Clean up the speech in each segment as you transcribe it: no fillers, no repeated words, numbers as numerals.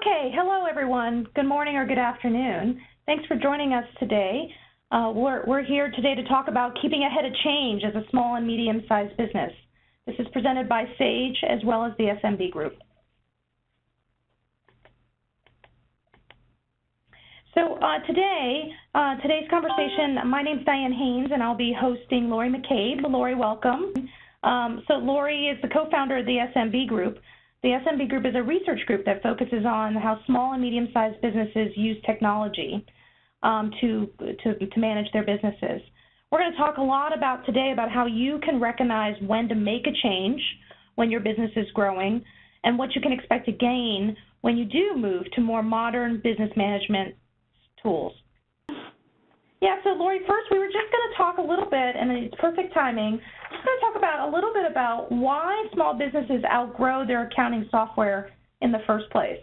Okay, hello everyone. Good morning or good afternoon. Thanks for joining us today. We're here today to talk about keeping ahead of change as a small and medium-sized business. This is presented by Sage as well as the SMB Group. So today's conversation, my name's Diane Haynes and I'll be hosting Laurie McCabe. Laurie, welcome. So Laurie is the co-founder of the SMB Group. The SMB Group is a research group that focuses on how small and medium-sized businesses use technology to manage their businesses. We're going to talk a lot today about how you can recognize when to make a change when your business is growing and what you can expect to gain when you do move to more modern business management tools. Yeah, so Laurie, first we were just going to talk a little bit, and it's perfect timing, just going to talk about a little bit about why small businesses outgrow their accounting software in the first place.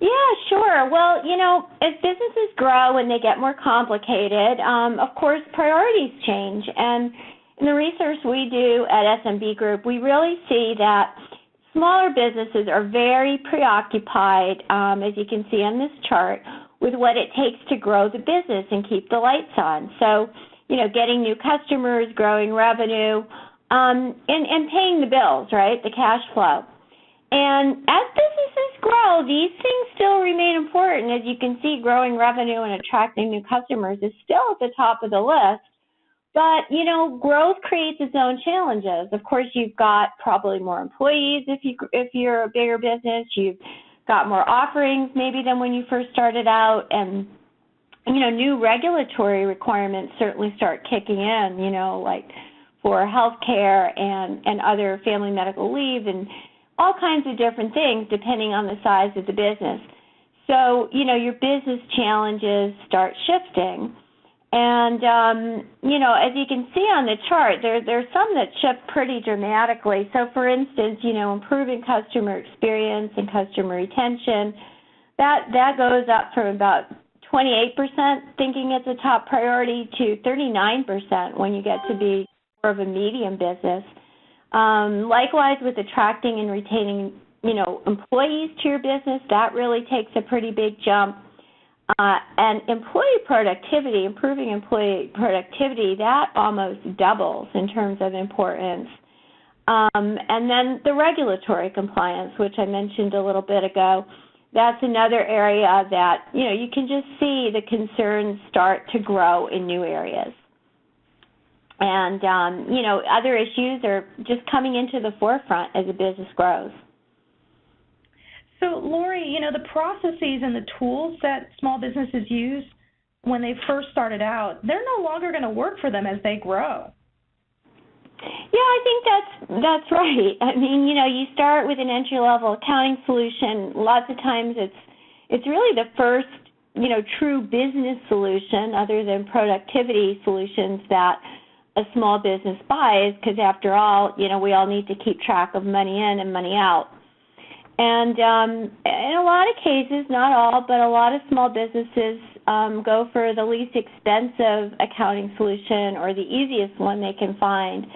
Yeah, sure. Well, you know, as businesses grow and they get more complicated, of course, priorities change. And in the research we do at SMB Group, we really see that smaller businesses are very preoccupied, as you can see on this chart, with what it takes to grow the business and keep the lights on. So, you know, getting new customers, growing revenue, and paying the bills, right, the cash flow. And as businesses grow, these things still remain important. As you can see, growing revenue and attracting new customers is still at the top of the list. But, you know, growth creates its own challenges. Of course, you've got probably more employees if you're a bigger business. You've got more offerings maybe than when you first started out. And, you know, new regulatory requirements certainly start kicking in, you know, like for health care and other family medical leave and all kinds of different things depending on the size of the business. So, you know, your business challenges start shifting. And, you know, as you can see on the chart, there's some that shift pretty dramatically. So, for instance, you know, improving customer experience and customer retention, that goes up from about 28% thinking it's a top priority to 39% when you get to be more of a medium business. Likewise, with attracting and retaining, you know, employees to your business, that really takes a pretty big jump. And employee productivity, improving employee productivity, that almost doubles in terms of importance. And then the regulatory compliance, which I mentioned a little bit ago, that's another area that, you know, you can just see the concerns start to grow in new areas. And, you know, other issues are just coming into the forefront as a business grows. So, Laurie, you know, the processes and the tools that small businesses use when they first started out, they're no longer going to work for them as they grow. Yeah, I think that's right. I mean, you know, you start with an entry-level accounting solution. Lots of times it's really the first, you know, true business solution other than productivity solutions that a small business buys because, after all, you know, we all need to keep track of money in and money out. And in a lot of cases, not all, but a lot of small businesses go for the least expensive accounting solution or the easiest one they can find.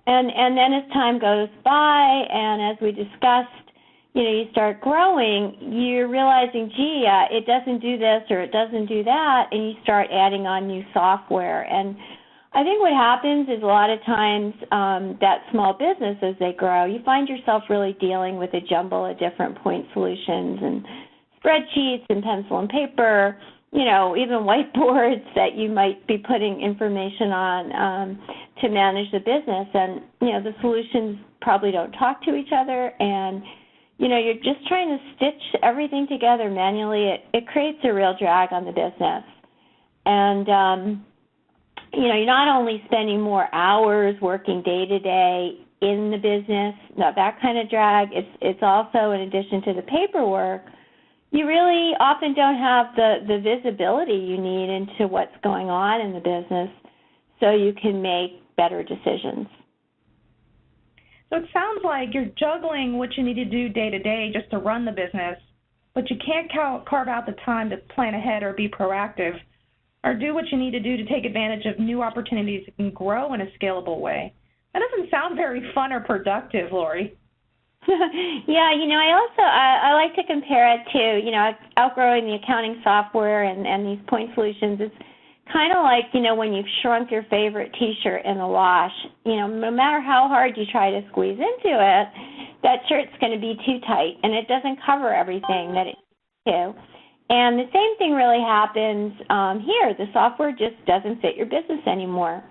And then as time goes by and as we discussed, you know, you start growing, you're realizing, gee, it doesn't do this or it doesn't do that, and you start adding on new software. And I think what happens is a lot of times that small business, as they grow, you find yourself really dealing with a jumble of different point solutions and spreadsheets and pencil and paper, you know, even whiteboards that you might be putting information on to manage the business. And, you know, the solutions probably don't talk to each other, and, you know, you're just trying to stitch everything together manually. It creates a real drag on the business. And, you know, you're not only spending more hours working day-to-day in the business, not that kind of drag, it's also, in addition to the paperwork, you really often don't have the visibility you need into what's going on in the business so you can make better decisions. So it sounds like you're juggling what you need to do day-to-day just to run the business, but you can't carve out the time to plan ahead or be proactive, or do what you need to do to take advantage of new opportunities that can grow in a scalable way. That doesn't sound very fun or productive, Laurie. Yeah, I like to compare it to, outgrowing the accounting software and these point solutions. It's kind of like, when you've shrunk your favorite T-shirt in the wash, no matter how hard you try to squeeze into it, that shirt's going to be too tight, and it doesn't cover everything that it needs to. And the same thing really happens here. The software just doesn't fit your business anymore.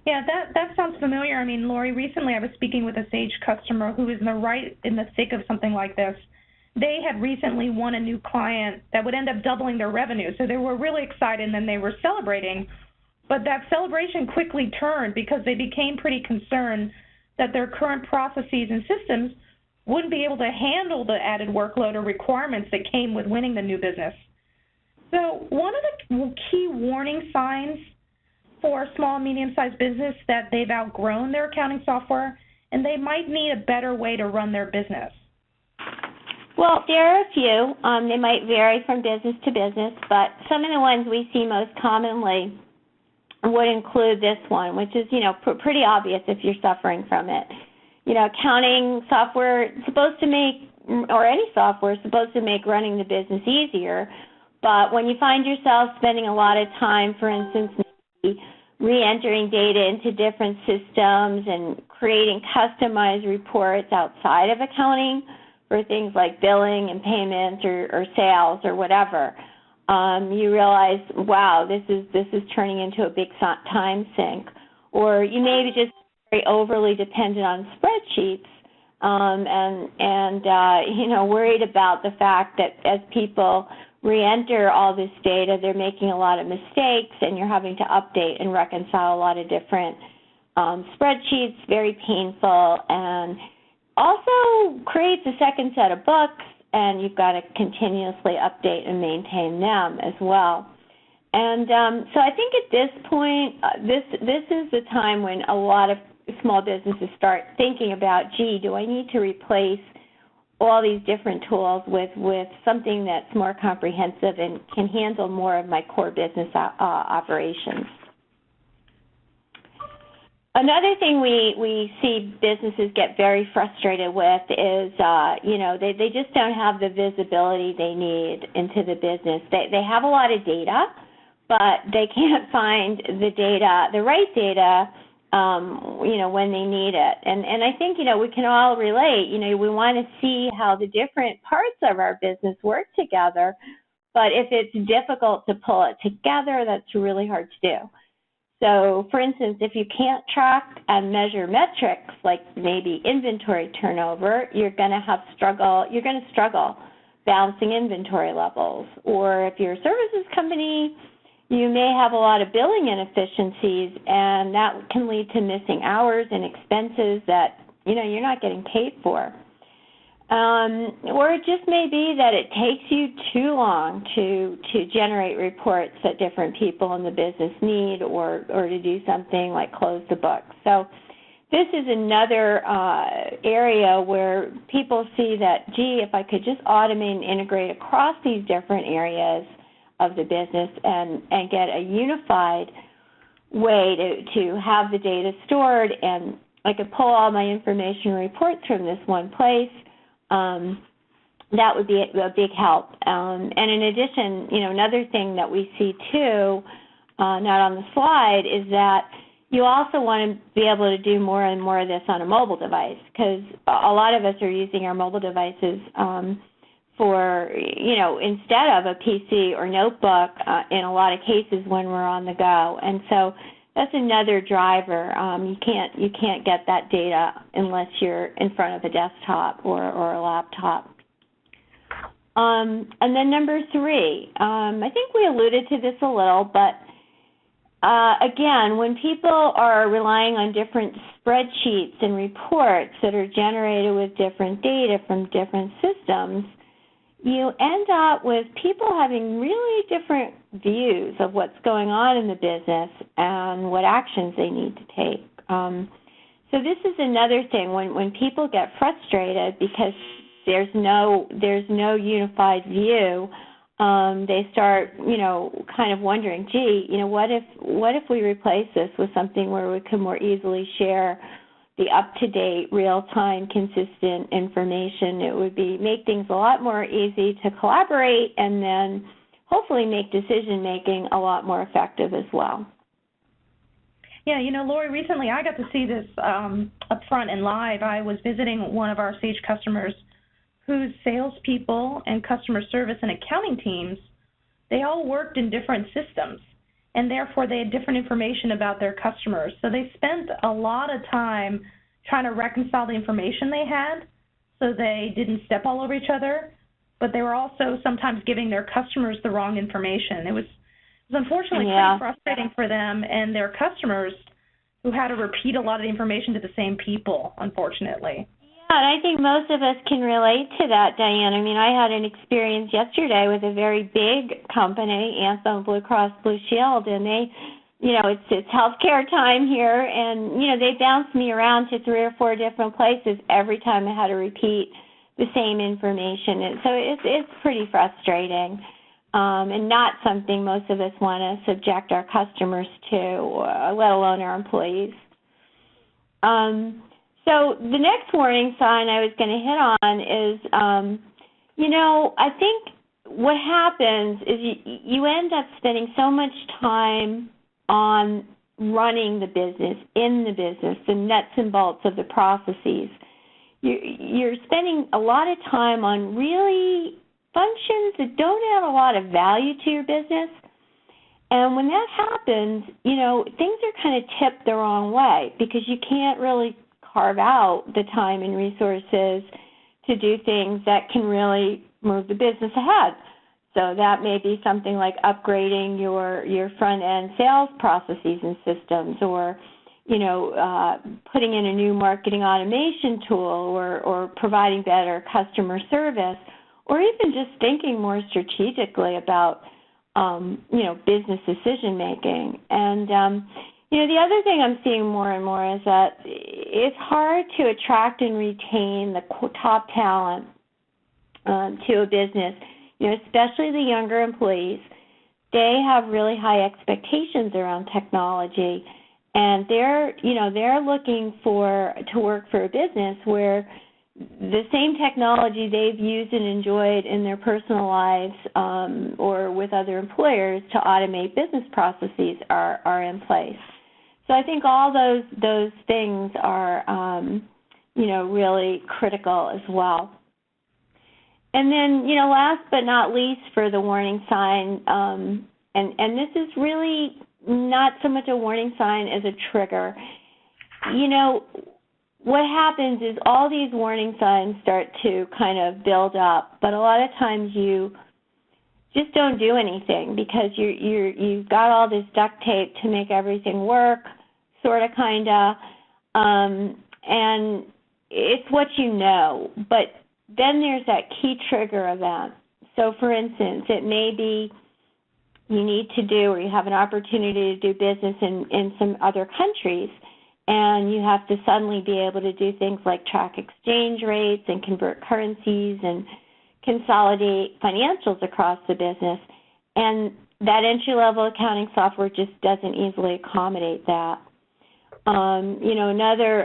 Yeah, that sounds familiar. I mean, Laurie, recently I was speaking with a Sage customer who is in the thick of something like this. They had recently won a new client that would end up doubling their revenue, so they were really excited, and then they were celebrating. But that celebration quickly turned because they became pretty concerned that their current processes and systems wouldn't be able to handle the added workload or requirements that came with winning the new business. So one of the key warning signs for a small and medium-sized business that they've outgrown their accounting software and they might need a better way to run their business. Well, there are a few. They might vary from business to business, but some of the ones we see most commonly would include this one, which is, pretty obvious if you're suffering from it. Accounting software is supposed to make, or any software is supposed to make running the business easier, but when you find yourself spending a lot of time, for instance, re-entering data into different systems and creating customized reports outside of accounting for things like billing and payments or sales or whatever, you realize, wow, this is turning into a big time sink. Or you may be just very overly dependent on spreadsheets and worried about the fact that as people re-enter all this data, they're making a lot of mistakes, and you're having to update and reconcile a lot of different spreadsheets, very painful, and also creates a second set of books, and you've got to continuously update and maintain them as well. And so I think at this point, this is the time when a lot of small businesses start thinking about, do I need to replace all these different tools with something that's more comprehensive and can handle more of my core business operations. Another thing we see businesses get very frustrated with is, they just don't have the visibility they need into the business. They have a lot of data, but they can't find the right data, when they need it. And I think, we can all relate. We want to see how the different parts of our business work together, but if it's difficult to pull it together, that's really hard to do. So, for instance, if you can't track and measure metrics like maybe inventory turnover, you're going to struggle balancing inventory levels. Or if you're a services company, you may have a lot of billing inefficiencies, and that can lead to missing hours and expenses that, you're not getting paid for. Or it just may be that it takes you too long to generate reports that different people in the business need or to do something like close the books. So this is another area where people see that, if I could just automate and integrate across these different areas of the business and get a unified way to have the data stored, and I could pull all my information and reports from this one place, that would be a big help. And in addition, another thing that we see too, not on the slide, is that you also want to be able to do more and more of this on a mobile device, because a lot of us are using our mobile devices for, instead of a PC or notebook in a lot of cases when we're on the go. And so that's another driver. You can't get that data unless you're in front of a desktop or a laptop. And then number 3, I think we alluded to this a little, but again, when people are relying on different spreadsheets and reports that are generated with different data from different systems, you end up with people having really different views of what's going on in the business and what actions they need to take. So this is another thing. When people get frustrated because there's no unified view, they start, kind of wondering, what if we replace this with something where we can more easily share the up-to-date, real-time, consistent information. It would make things a lot more easy to collaborate and then hopefully make decision-making a lot more effective as well. Yeah, Laurie, recently I got to see this up front and live. I was visiting one of our Sage customers whose salespeople and customer service and accounting teams, they all worked in different systems, and therefore they had different information about their customers. So they spent a lot of time trying to reconcile the information they had so they didn't step all over each other, but they were also sometimes giving their customers the wrong information. It was unfortunately pretty frustrating for them and their customers who had to repeat a lot of the information to the same people, unfortunately. Yeah, and I think most of us can relate to that, Diane. I mean, I had an experience yesterday with a very big company, Anthem Blue Cross Blue Shield, and they, it's healthcare time here, and, they bounced me around to 3 or 4 different places every time I had to repeat the same information. And so it's pretty frustrating. And not something most of us want to subject our customers to, let alone our employees. So the next warning sign I was going to hit on is, I think what happens is you end up spending so much time on running the business, in the business, the nuts and bolts of the processes. You're spending a lot of time on really functions that don't add a lot of value to your business. And when that happens, things are kind of tipped the wrong way because you can't really carve out the time and resources to do things that can really move the business ahead. So that may be something like upgrading your front-end sales processes and systems, or putting in a new marketing automation tool, or providing better customer service, or even just thinking more strategically about, business decision-making. And, the other thing I'm seeing more and more is that it's hard to attract and retain the top talent to a business, especially the younger employees. They have really high expectations around technology, and they're looking to work for a business where the same technology they've used and enjoyed in their personal lives or with other employers to automate business processes are in place. So I think all those things are, really critical as well. And then, last but not least for the warning sign, and this is really not so much a warning sign as a trigger. What happens is all these warning signs start to kind of build up, but a lot of times you just don't do anything because you've got all this duct tape to make everything work, sort of, kind of, and it's what you know. But then there's that key trigger event. So, for instance, it may be you need to do, or you have an opportunity to do business in some other countries, and you have to suddenly be able to do things like track exchange rates and convert currencies and consolidate financials across the business. And that entry-level accounting software just doesn't easily accommodate that.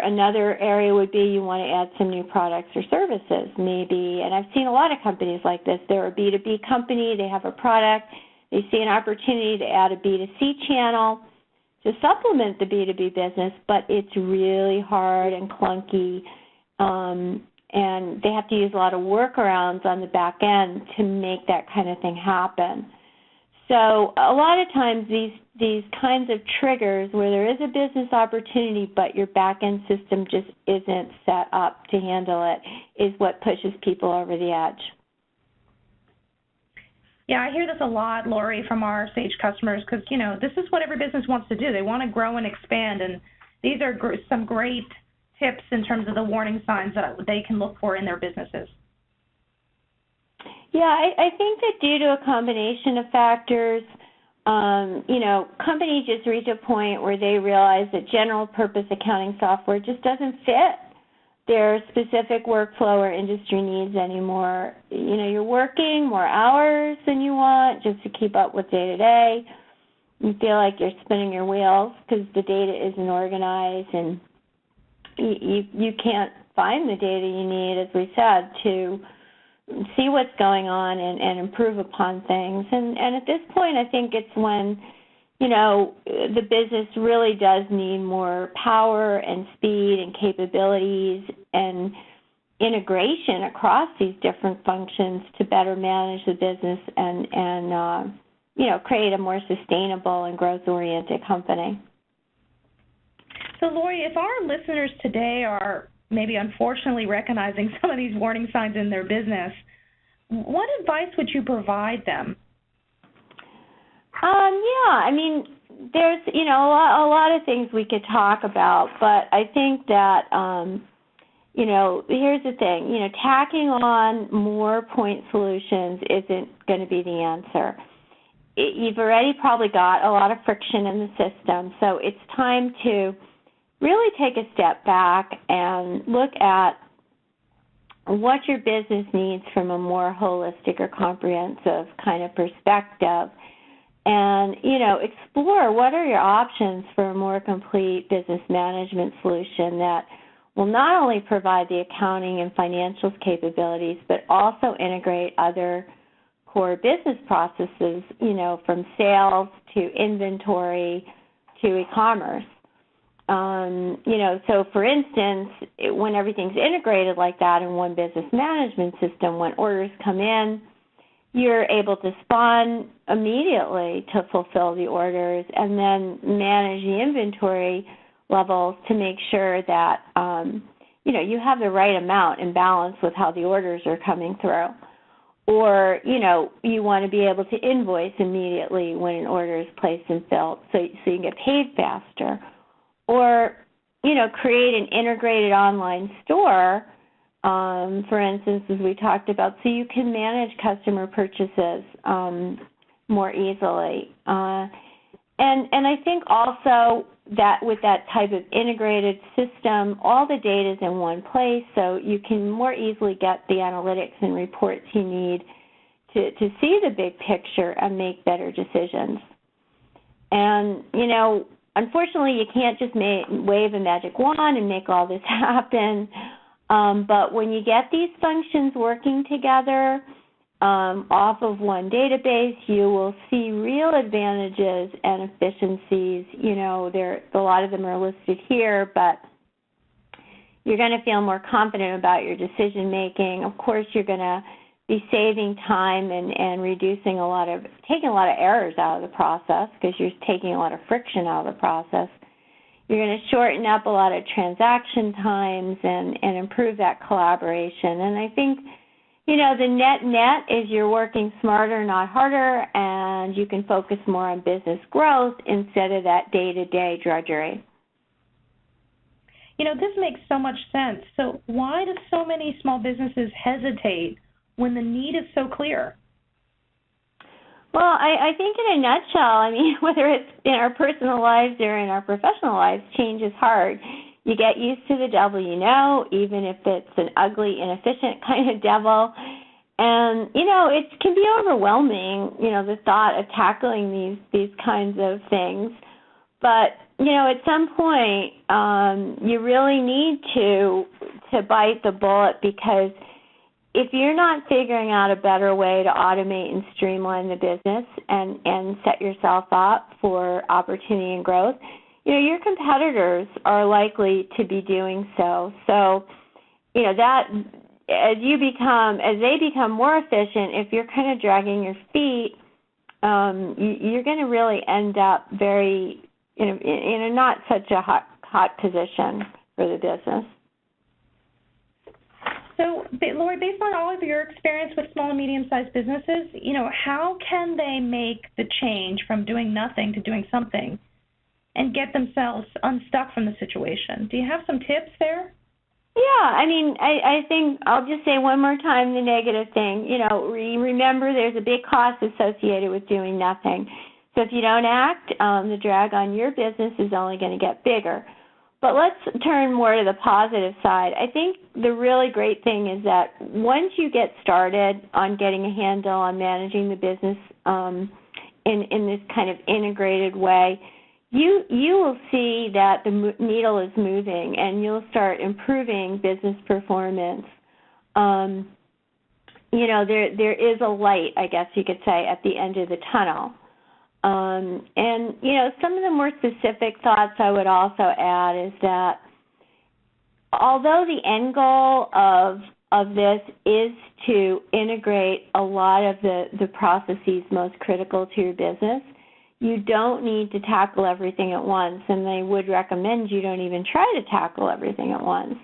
Another area would be you want to add some new products or services, maybe. And I've seen a lot of companies like this. They're a B2B company. They have a product. They see an opportunity to add a B2C channel to supplement the B2B business, but it's really hard and clunky, and they have to use a lot of workarounds on the back end to make that kind of thing happen. So a lot of times these kinds of triggers where there is a business opportunity but your back-end system just isn't set up to handle it is what pushes people over the edge. Yeah, I hear this a lot, Laurie, from our Sage customers because, this is what every business wants to do. They want to grow and expand, and these are some great tips in terms of the warning signs that they can look for in their businesses. Yeah, I think that due to a combination of factors, companies just reach a point where they realize that general-purpose accounting software just doesn't fit their specific workflow or industry needs anymore. You're working more hours than you want just to keep up with day-to-day. You feel like you're spinning your wheels because the data isn't organized, and you can't find the data you need, as we said, to see what's going on and improve upon things. And at this point, I think it's when, the business really does need more power and speed and capabilities and integration across these different functions to better manage the business and create a more sustainable and growth-oriented company. So, Laurie, if our listeners today are maybe unfortunately recognizing some of these warning signs in their business, what advice would you provide them? There's, a lot of things we could talk about, but I think that, here's the thing, tacking on more point solutions isn't going to be the answer. You've already probably got a lot of friction in the system, so it's time to really take a step back and look at what your business needs from a more holistic or comprehensive kind of perspective, and explore what are your options for a more complete business management solution that will not only provide the accounting and financials capabilities, but also integrate other core business processes, from sales to inventory to e-commerce. So for instance, when everything's integrated like that in one business management system, when orders come in, you're able to spawn immediately to fulfill the orders and then manage the inventory levels to make sure that, you have the right amount in balance with how the orders are coming through. Or, you want to be able to invoice immediately when an order is placed and filled so you can get paid faster. Or, create an integrated online store, for instance, as we talked about, so you can manage customer purchases more easily. And I think also that with that type of integrated system, all the data is in one place, so you can more easily get the analytics and reports you need to see the big picture and make better decisions. And, unfortunately, you can't just wave a magic wand and make all this happen. But when you get these functions working together off of one database, you will see real advantages and efficiencies. A lot of them are listed here, but you're going to feel more confident about your decision making. Of course, you're going to be saving time and taking a lot of errors out of the process because you're taking a lot of friction out of the process. You're going to shorten up a lot of transaction times and improve that collaboration. And I think, the net is you're working smarter, not harder, and you can focus more on business growth instead of that day-to-day drudgery. This makes so much sense. So why do so many small businesses hesitate when the need is so clear? Well, I think in a nutshell, whether it's in our personal lives or in our professional lives, change is hard. You get used to the devil even if it's an ugly, inefficient kind of devil. And, it can be overwhelming, the thought of tackling these kinds of things. But, at some point, you really need to bite the bullet, because if you're not figuring out a better way to automate and streamline the business and set yourself up for opportunity and growth, your competitors are likely to be doing so. So, that as they become more efficient, if you're kind of dragging your feet, you're going to really end up in a not such a hot position for the business. So, Laurie, based on all of your experience with small and medium-sized businesses, how can they make the change from doing nothing to doing something and get themselves unstuck from the situation? Do you have some tips there? Yeah, I think I'll just say one more time the negative thing. Remember there's a big cost associated with doing nothing. So if you don't act, the drag on your business is only going to get bigger. But let's turn more to the positive side. I think the really great thing is that once you get started on getting a handle on managing the business in this kind of integrated way, you will see that the needle is moving, and you'll start improving business performance. You know, there is a light, I guess you could say, at the end of the tunnel. And, you know, some of the more specific thoughts I would also add is that although the end goal of this is to integrate a lot of the processes most critical to your business, you don't need to tackle everything at once, and they would recommend you don't even try to tackle everything at once.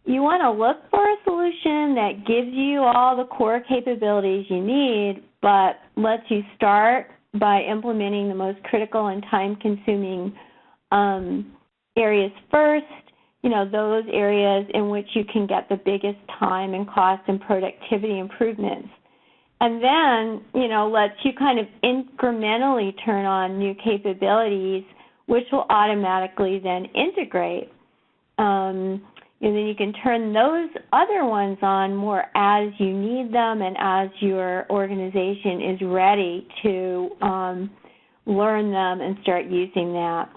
You want to look for a solution that gives you all the core capabilities you need, but lets you start by implementing the most critical and time-consuming areas first, you know, those areas in which you can get the biggest time and cost and productivity improvements. And then, you know, lets you kind of incrementally turn on new capabilities, which will automatically then integrate. And then you can turn those other ones on more as you need them and as your organization is ready to learn them and start using that.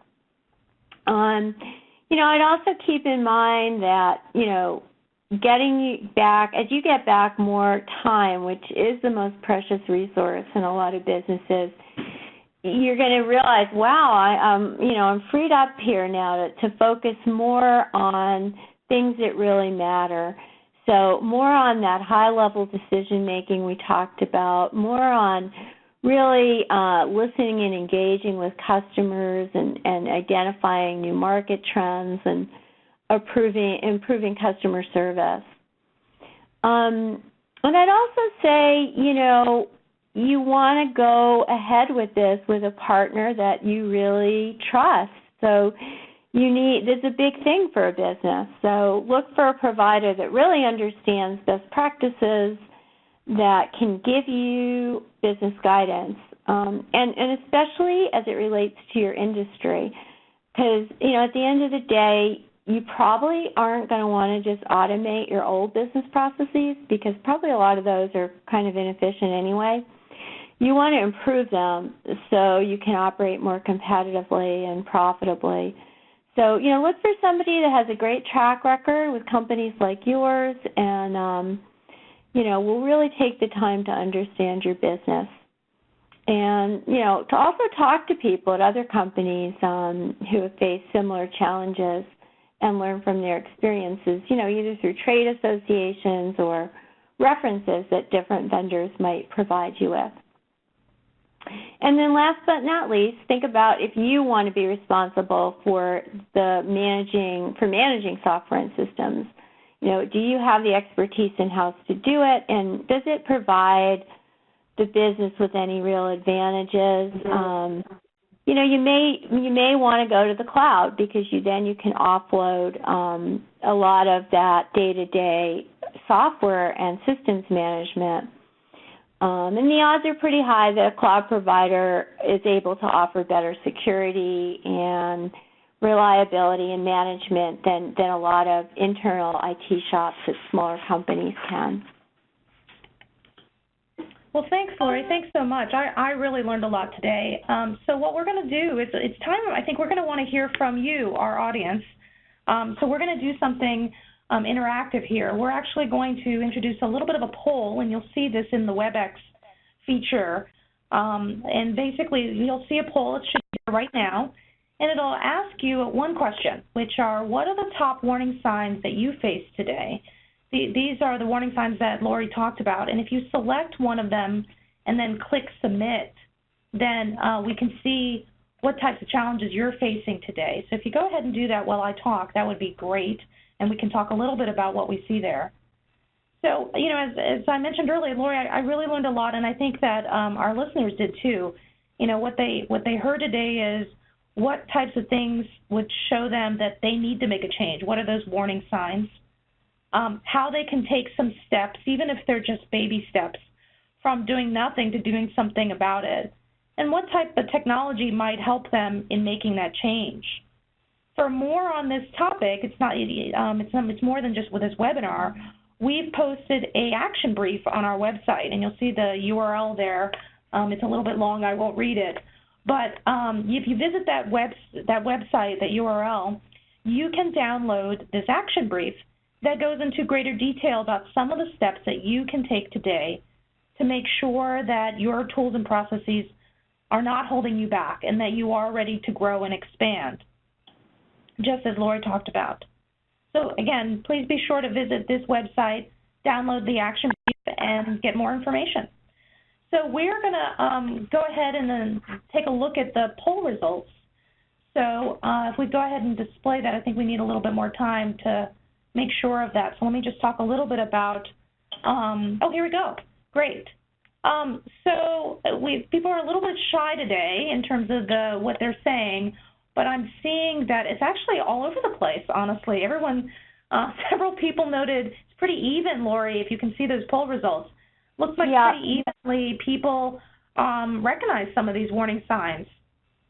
You know, I'd also keep in mind that, you know, getting you back, as you get back more time, which is the most precious resource in a lot of businesses, you're going to realize, wow, you know, I'm freed up here now to focus more on things that really matter. So more on that high-level decision-making we talked about, more on really listening and engaging with customers and identifying new market trends and improving customer service. And I'd also say, you know, you want to go ahead with this with a partner that you really trust. So this is a big thing for a business. So look for a provider that really understands best practices, that can give you business guidance, and especially as it relates to your industry. Because, you know, at the end of the day, you probably aren't going to want to just automate your old business processes, because probably a lot of those are kind of inefficient anyway. You want to improve them so you can operate more competitively and profitably. So, you know, look for somebody that has a great track record with companies like yours and, you know, will really take the time to understand your business. And, you know, to also talk to people at other companies who have faced similar challenges and learn from their experiences, you know, either through trade associations or references that different vendors might provide you with. And then last but not least, think about if you want to be responsible for managing software and systems. You know, do you have the expertise in-house to do it, and does it provide the business with any real advantages? You know, you may want to go to the cloud, because then you can offload a lot of that day-to-day software and systems management. And the odds are pretty high that a cloud provider is able to offer better security and reliability and management than a lot of internal IT shops that smaller companies can. Well, thanks, Laurie. Thanks so much. I really learned a lot today. So what we're going to do is, it's time, I think we're going to want to hear from you, our audience. So we're going to do something interactive here. We're actually going to introduce a little bit of a poll, and you'll see this in the WebEx feature. And basically, you'll see a poll. It should be here right now. And it'll ask you one question, which are, what are the top warning signs that you face today? These are the warning signs that Laurie talked about. And if you select one of them and then click Submit, then we can see what types of challenges you're facing today. So if you go ahead and do that while I talk, that would be great. And we can talk a little bit about what we see there. So, you know, as I mentioned earlier, Laurie, I really learned a lot, and I think that our listeners did too. You know, what they heard today is what types of things would show them that they need to make a change. What are those warning signs? How they can take some steps, even if they're just baby steps, from doing nothing to doing something about it. And what type of technology might help them in making that change. For more on this topic, it's more than just with this webinar. We've posted an action brief on our website, and you'll see the URL there. It's a little bit long. I won't read it. But if you visit that website, that URL, you can download this action brief that goes into greater detail about some of the steps that you can take today to make sure that your tools and processes are not holding you back and that you are ready to grow and expand, just as Laurie talked about. So again, please be sure to visit this website, download the action brief, and get more information. So we're going to go ahead and then take a look at the poll results. So if we go ahead and display that, I think we need a little bit more time to make sure of that. So let me just talk a little bit about, oh, here we go. Great. So people are a little bit shy today in terms of what they're saying, but I'm seeing that it's actually all over the place, honestly. Everyone, several people noted it's pretty even, Laurie, if you can see those poll results. Looks like pretty evenly people recognize some of these warning signs.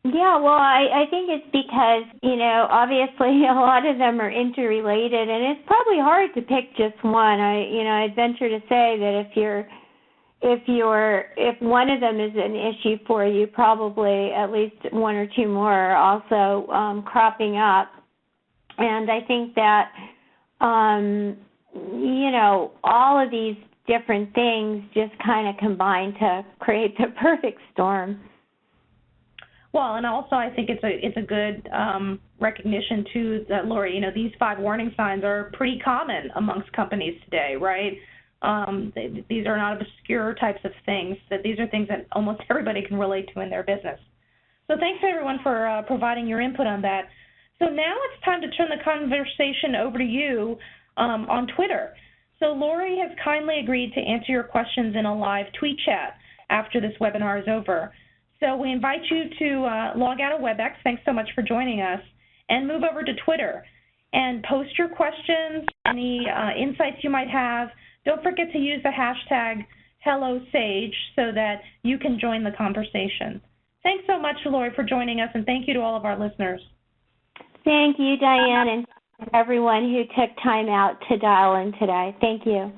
Yeah, well, I think it's because, obviously a lot of them are interrelated, and it's probably hard to pick just one. I'd venture to say that if one of them is an issue for you, probably at least one or two more are also cropping up. And I think that, all of these different things just kind of combine to create the perfect storm. Well, and also I think it's a good recognition too that, Laurie, these 5 warning signs are pretty common amongst companies today, right? These are not obscure types of things. That these are things that almost everybody can relate to in their business. So thanks everyone for providing your input on that. So now it's time to turn the conversation over to you on Twitter. So Laurie has kindly agreed to answer your questions in a live tweet chat after this webinar is over. So we invite you to log out of WebEx, thanks so much for joining us, and move over to Twitter and post your questions, any insights you might have. Don't forget to use the hashtag #HelloSage so that you can join the conversation. Thanks so much, Laurie, for joining us, and thank you to all of our listeners. Thank you, Diane, and everyone who took time out to dial in today. Thank you.